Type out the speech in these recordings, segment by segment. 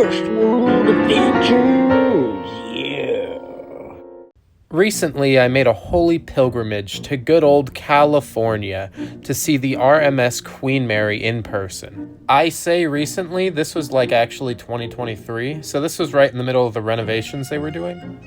First World Adventures, yeah. Recently, I made a holy pilgrimage to good old California to see the RMS Queen Mary in person. I say recently, this was like actually 2023, so this was right in the middle of the renovations they were doing.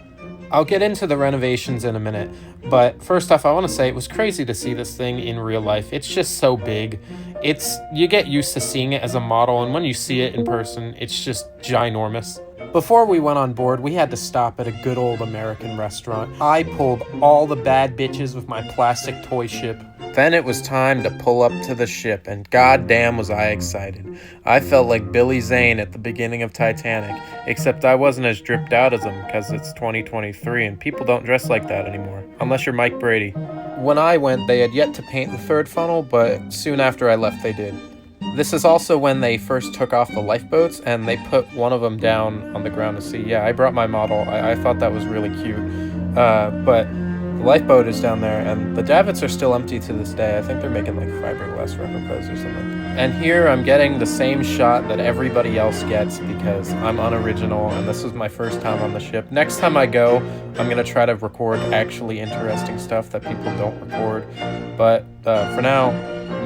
I'll get into the renovations in a minute, but first off, I want to say it was crazy to see this thing in real life. It's just so big. You get used to seeing it as a model, and when you see it in person, it's just ginormous. Before we went on board, we had to stop at a good old American restaurant. I pulled all the bad bitches with my plastic toy ship. Then it was time to pull up to the ship, and goddamn was I excited. I felt like Billy Zane at the beginning of Titanic, except I wasn't as dripped out as him because it's 2023 and people don't dress like that anymore, unless you're Mike Brady. When I went, they had yet to paint the third funnel, but soon after I left they did. This is also when they first took off the lifeboats and they put one of them down on the ground to see. Yeah, I brought my model. I thought that was really cute. But the lifeboat is down there and the davits are still empty to this day. I think they're making like fiberglass replicas or something. And here I'm getting the same shot that everybody else gets because I'm unoriginal and this was my first time on the ship. Next time I go, I'm going to try to record actually interesting stuff that people don't record. But for now,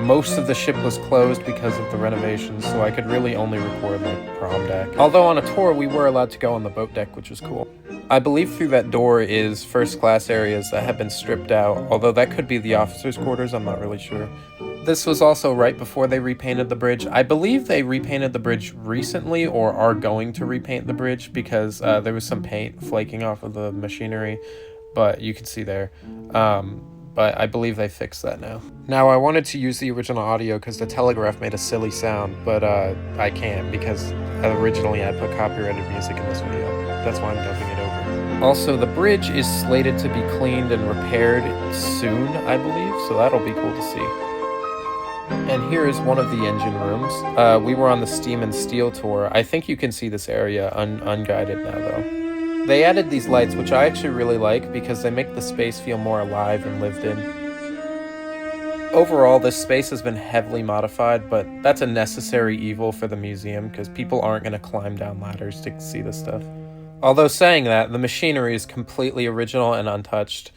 most of the ship was closed because of the renovations, so I could really only record like prom deck. Although on a tour, we were allowed to go on the boat deck, which was cool. I believe through that door is first class areas that have been stripped out, although that could be the officers' quarters, I'm not really sure. This was also right before they repainted the bridge. I believe they repainted the bridge recently or are going to repaint the bridge because there was some paint flaking off of the machinery, but you can see there. But I believe they fixed that now. Now, I wanted to use the original audio because the telegraph made a silly sound, but I can't because originally I put copyrighted music in this video. That's why I'm dubbing it over. Also, the bridge is slated to be cleaned and repaired soon, I believe, so that'll be cool to see. And here is one of the engine rooms. We were on the Steam and Steel tour. I think you can see this area unguided now, though. They added these lights, which I actually really like because they make the space feel more alive and lived in. Overall, this space has been heavily modified, but that's a necessary evil for the museum because people aren't going to climb down ladders to see this stuff. Although saying that, the machinery is completely original and untouched,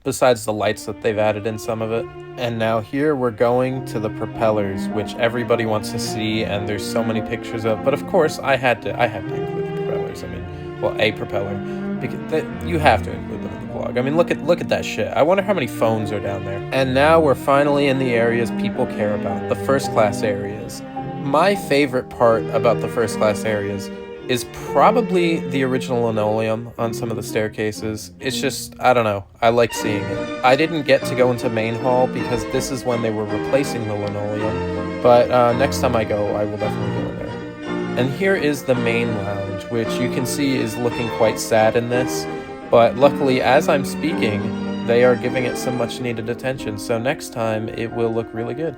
besides the lights that they've added in some of it. And now here we're going to the propellers, which everybody wants to see, and there's so many pictures of. But of course, I had to include the propellers. I mean, well, a propeller, because you have to include them in the vlog. I mean, look at that shit. I wonder how many phones are down there. And now we're finally in the areas people care about, the first class areas. My favorite part about the first class areas is probably the original linoleum on some of the staircases. It's just, I don't know, I like seeing it. I didn't get to go into main hall because this is when they were replacing the linoleum, but next time I go, I will definitely go in there. And here is the main lounge, which you can see is looking quite sad in this, but luckily as I'm speaking, they are giving it some much needed attention, so next time it will look really good.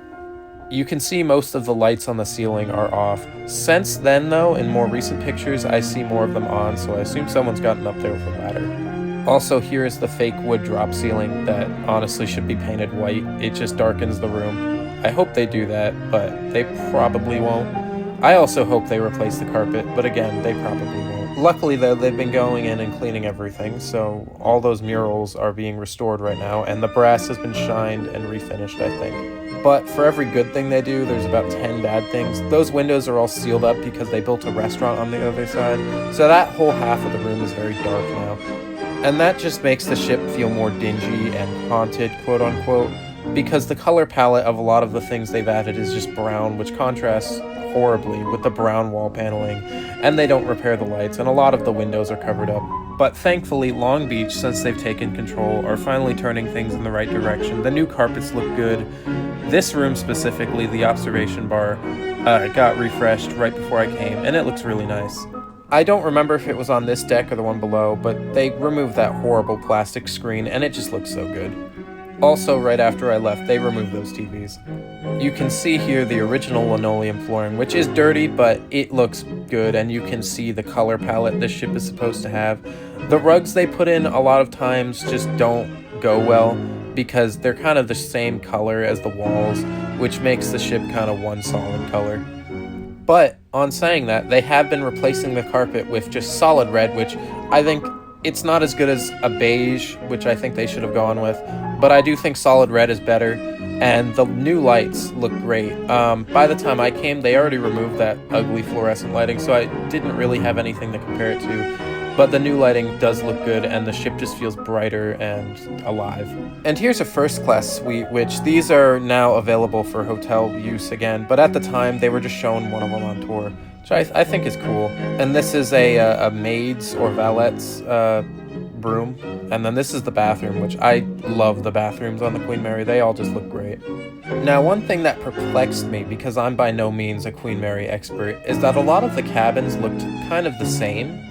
You can see most of the lights on the ceiling are off. Since then though, in more recent pictures, I see more of them on, so I assume someone's gotten up there with a ladder. Also, here is the fake wood drop ceiling that honestly should be painted white. It just darkens the room. I hope they do that, but they probably won't. I also hope they replace the carpet, but again, they probably won't. Luckily though, they've been going in and cleaning everything, so all those murals are being restored right now, and the brass has been shined and refinished, I think. But for every good thing they do, there's about 10 bad things. Those windows are all sealed up because they built a restaurant on the other side, so that whole half of the room is very dark now. And that just makes the ship feel more dingy and haunted, quote unquote, because the color palette of a lot of the things they've added is just brown, which contrasts horribly with the brown wall paneling, and they don't repair the lights, and a lot of the windows are covered up. But thankfully, Long Beach, since they've taken control, are finally turning things in the right direction. The new carpets look good. This room specifically, the observation bar, got refreshed right before I came, and it looks really nice. I don't remember if it was on this deck or the one below, but they removed that horrible plastic screen, and it just looks so good. Also, right after I left, they removed those TVs. You can see here the original linoleum flooring, which is dirty, but it looks good, and you can see the color palette this ship is supposed to have. The rugs they put in a lot of times just don't go well, because they're kind of the same color as the walls, which makes the ship kind of one solid color. But on saying that, they have been replacing the carpet with just solid red, which I think it's not as good as a beige, which I think they should have gone with, but I do think solid red is better, and the new lights look great. By the time I came, they already removed that ugly fluorescent lighting, so I didn't really have anything to compare it to, but the new lighting does look good, and the ship just feels brighter and alive. And here's a first class suite, which these are now available for hotel use again, but at the time, they were just showing one of them on tour, which I think is cool. And this is a maid's or valet's room, and then this is the bathroom, which I love the bathrooms on the Queen Mary. They all just look great. Now, one thing that perplexed me, because I'm by no means a Queen Mary expert, is that a lot of the cabins looked kind of the same,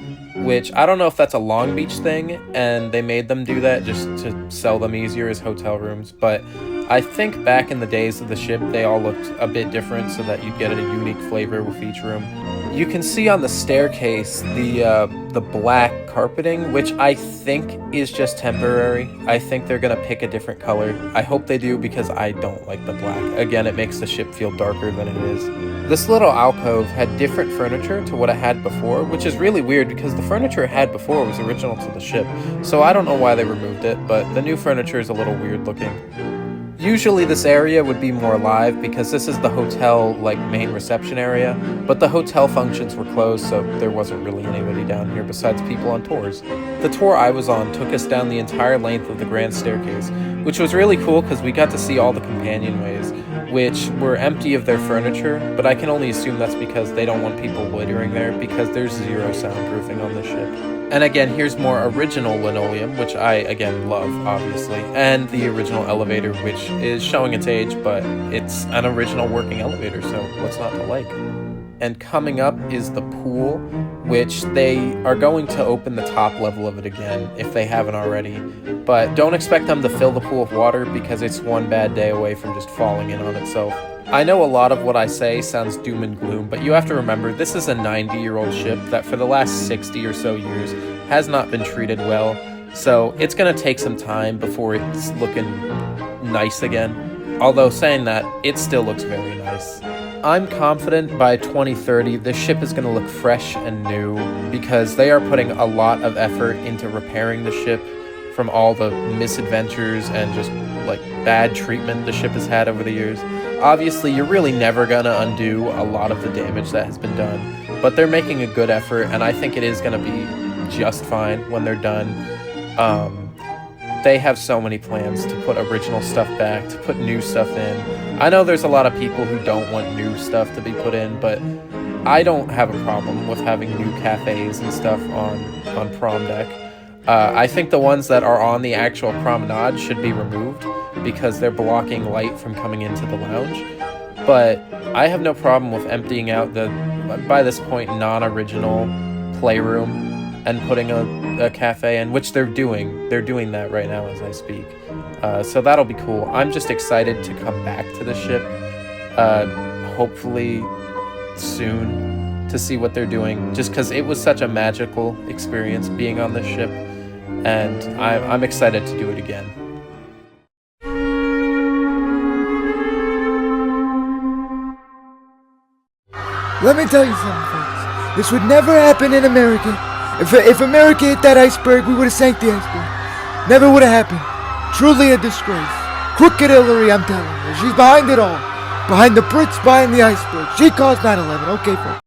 which I don't know if that's a Long Beach thing, and they made them do that just to sell them easier as hotel rooms, but I think back in the days of the ship, they all looked a bit different so that you'd get a unique flavor with each room. You can see on the staircase the black carpeting, which I think is just temporary. I think they're gonna pick a different color. I hope they do, because I don't like the black. Again, it makes the ship feel darker than it is. This little alcove had different furniture to what it had before, which is really weird because the furniture it had before was original to the ship. So I don't know why they removed it, but the new furniture is a little weird looking. Usually this area would be more live because this is the hotel, like, main reception area, but the hotel functions were closed, so there wasn't really anybody down here besides people on tours. The tour I was on took us down the entire length of the grand staircase, which was really cool because we got to see all the companionways, which were empty of their furniture, but I can only assume that's because they don't want people loitering there because there's zero soundproofing on the ship. And again, here's more original linoleum, which I, again, love, obviously, and the original elevator, which is showing its age, but it's an original working elevator, so what's not to like? And coming up is the pool, which they are going to open the top level of it again, if they haven't already, but don't expect them to fill the pool with water because it's one bad day away from just falling in on itself. I know a lot of what I say sounds doom and gloom, but you have to remember this is a 90-year-old ship that for the last 60 or so years has not been treated well, so it's going to take some time before it's looking nice again. Although saying that, it still looks very nice. I'm confident by 2030 this ship is going to look fresh and new because they are putting a lot of effort into repairing the ship from all the misadventures and just like bad treatment the ship has had over the years. Obviously, you're really never gonna undo a lot of the damage that has been done, but they're making a good effort, and I think it is gonna be just fine when they're done. They have so many plans to put original stuff back, to put new stuff in. I know there's a lot of people who don't want new stuff to be put in, but I don't have a problem with having new cafes and stuff on prom deck. I think the ones that are on the actual promenade should be removed because they're blocking light from coming into the lounge. But I have no problem with emptying out the, by this point, non-original playroom and putting a cafe in, which they're doing. They're doing that right now as I speak. So that'll be cool. I'm just excited to come back to the ship, hopefully soon, to see what they're doing, just because it was such a magical experience being on this ship, and I'm excited to do it again. Let me tell you something, folks. This would never happen in America. If America hit that iceberg, we would have sank the iceberg. Never would have happened. Truly a disgrace. Crooked Hillary, I'm telling you. She's behind it all. Behind the Brits, behind the iceberg. She caused 9/11. Okay, folks.